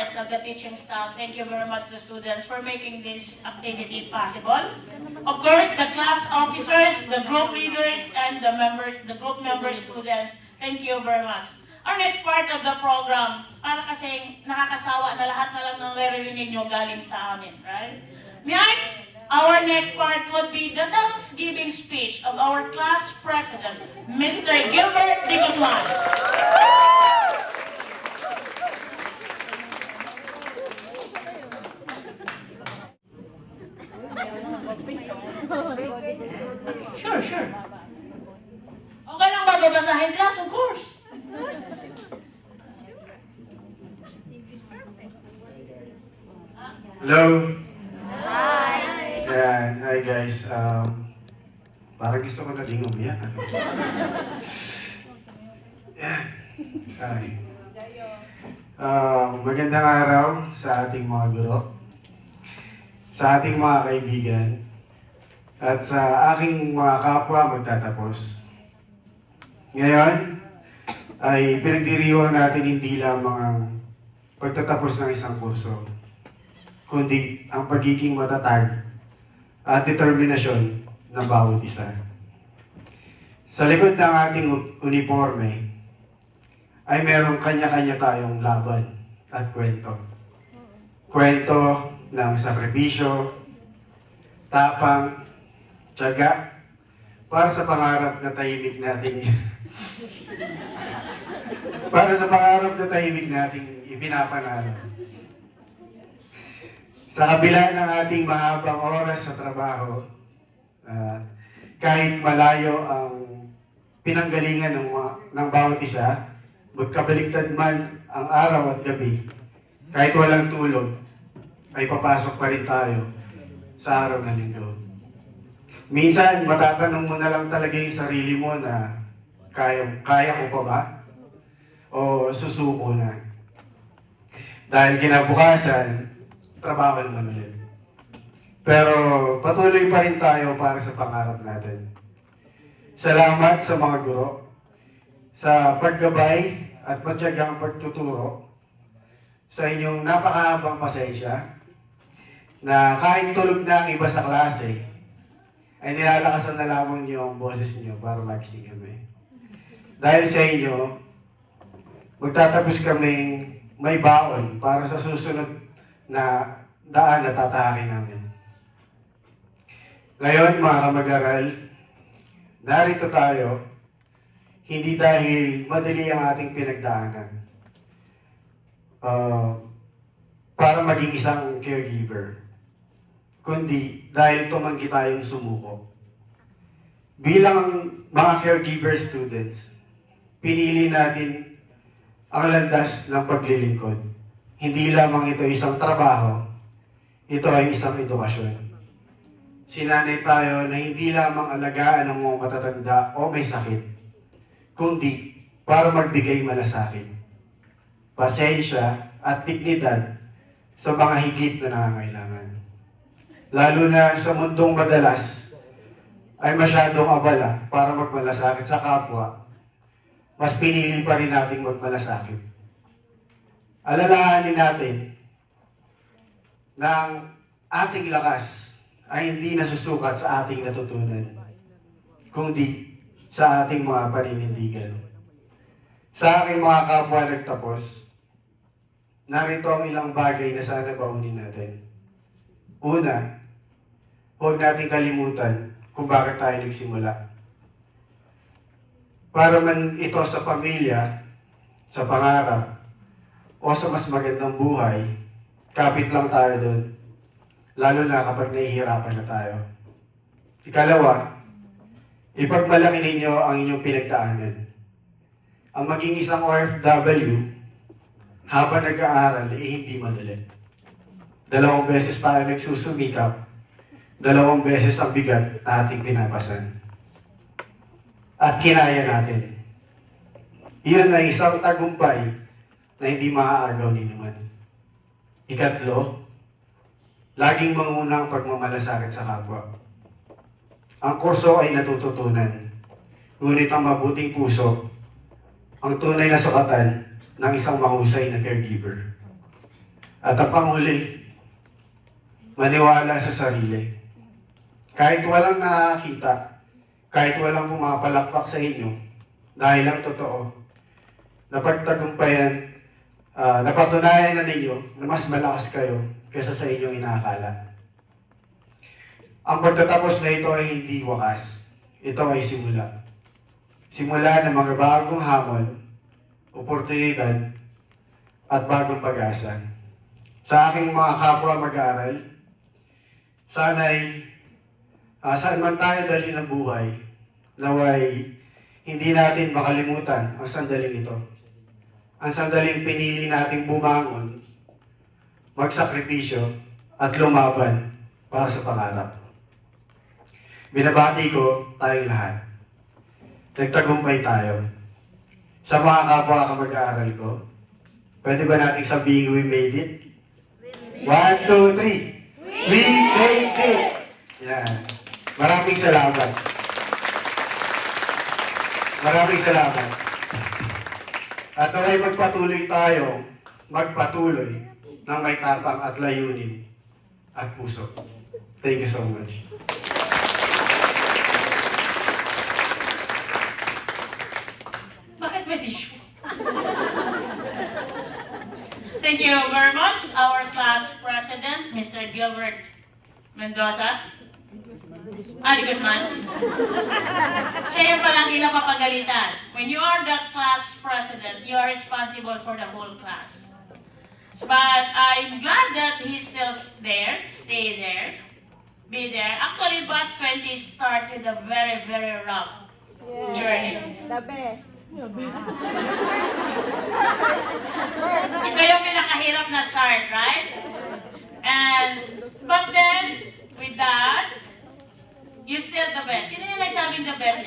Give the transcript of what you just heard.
course, of the teaching staff. Thank you very much to the students for making this activity possible. Of course, the class officers, the group leaders, and the members, the group member students, thank you very much. Our next part of the program, para kasing nakakasawa na lahat na lang ng naririnig nyo galing sa amin, right? Our next part would be the Thanksgiving speech of our class president, Mr. Gilbert De Guzman. Sure. Okay lang ba babasahin class? Of course. Hello? Hi! Yan, hi guys. Parang gusto ko na ding umiyak. Yan. Hi. Magandang araw sa ating mga guro, sa ating mga kaibigan, at sa aking mga kapwa magtatapos. Ngayon, ay pinagdiriwang natin hindi lamang ang pagtatapos ng isang kurso, kundi ang pagiging matatag at determinasyon ng bawat isa. Sa likod ng ating uniforme ay merong kanya-kanya tayong laban at kwento. Kwento ng sakripisyo, tapang, tiyaga, para sa pangarap na tahimik nating ipinapanalo. Sa kabila ng ating mahabang oras sa trabaho, kahit malayo ang pinanggalingan ng bawat isa, magkabaligtad man ang araw at gabi, kahit walang tulog, ay papasok pa rin tayo sa araw ng linggo. Minsan, matatanong mo na lang talaga yung sarili mo na kaya ko pa ba? O susuko na? Dahil kinabukasan, trabaho naman ulit. Pero patuloy pa rin tayo para sa pangarap natin. Salamat sa mga guro, sa paggabay at matyagang pagtuturo, sa inyong napakahabang pasensya, na kahit tulog na ang iba sa klase, ay nilalakasan na lamang niyo ang boses niyo para magising kami. Dahil sa inyo, magtatapos kaming may baon para sa susunod na daan na tatahakin namin. Ngayon, mga kamag-aral, narito tayo, hindi dahil madali ang ating pinagdaanan para maging isang caregiver, kundi dahil tumanggi tayong sumuko. Bilang mga caregiver students, pinili natin ang landas ng paglilingkod. Hindi lamang ito isang trabaho, ito ay isang edukasyon. Sinanay tayo na hindi lamang alagaan ng mga matatanda o may sakit, kundi para magbigay malasakit, pasensya at dignidad sa mga higit na nangangailangan. Lalo na sa mundong madalas ay masyadong abala para magmalasakit sa kapwa, mas pinili pa rin nating magmalasakit. Alalahanin natin na ang ating lakas ay hindi nasusukat sa ating natutunan, kundi sa ating mga paninindigan. Sa aking mga kapwa nagtapos, narito ang ilang bagay na sana baunin natin. Una, huwag nating kalimutan kung bakit tayo nagsimula. Para man ito sa pamilya, sa pangarap, o sa mas magandang buhay, kapit lang tayo doon. Lalo na kapag nahihirapan na tayo. Ikalawa, ipagmalaki ninyo ang inyong pinagdaanan. Ang maging isang OFW, habang nag-aaral, hindi madali. 2 beses tayo nagsusumikap, 2 beses ang bigat na ating pinapasan. At kinaya natin. Iyon ay isang tagumpay na hindi maaagaw ni naman. Ikatlo, laging mangunang pagmamalasakit sa kapwa. Ang kurso ay natututunan, ngunit ang mabuting puso, ang tunay na sukatan ng isang mahusay na caregiver. At ang panghuli, maniwala sa sarili. Kahit walang nakakita, kahit walang pumapalakpak sa inyo, dahil lang totoo, napagtagumpayan, napatunayan na ninyo na mas malakas kayo kaysa sa inyong inaakala. Ang pagtatapos na ito ay hindi wakas. Ito ay simula. Simula ng mga bagong hamon, oportunidad, at bagong pag-asa. Sa aking mga kapwa mag-aaral, sana'y saan man tayo dalhin ng buhay, naway hindi natin makalimutan ang sandaling ito. Ang sandaling pinili nating bumangon, magsakripisyo, at lumaban para sa pangarap. Binabati ko tayong lahat. Nagtagumpay tayo. Sa mga kapwa kamag-aaral ko, pwede ba nating sabihin we made it? 1, 2, 3. We made it! Yan. Maraming salamat. Maraming salamat. At naway magpatuloy tayo, magpatuloy ng may tapang at layunin at puso. Thank you so much. Bakit may tissue? Thank you very much, our class president, Mr. Gilbert Mendoza. Di Guzman. Siya yung palang napapagalitan. When you are the class president, you are responsible for the whole class. But I'm glad that he's still there, stay there, be there. Actually, batch 20 started a very, very rough journey. The best. Ito yung pinakahirap na start, right? But then, with that, you still the best. Sino yung nagsabing the best?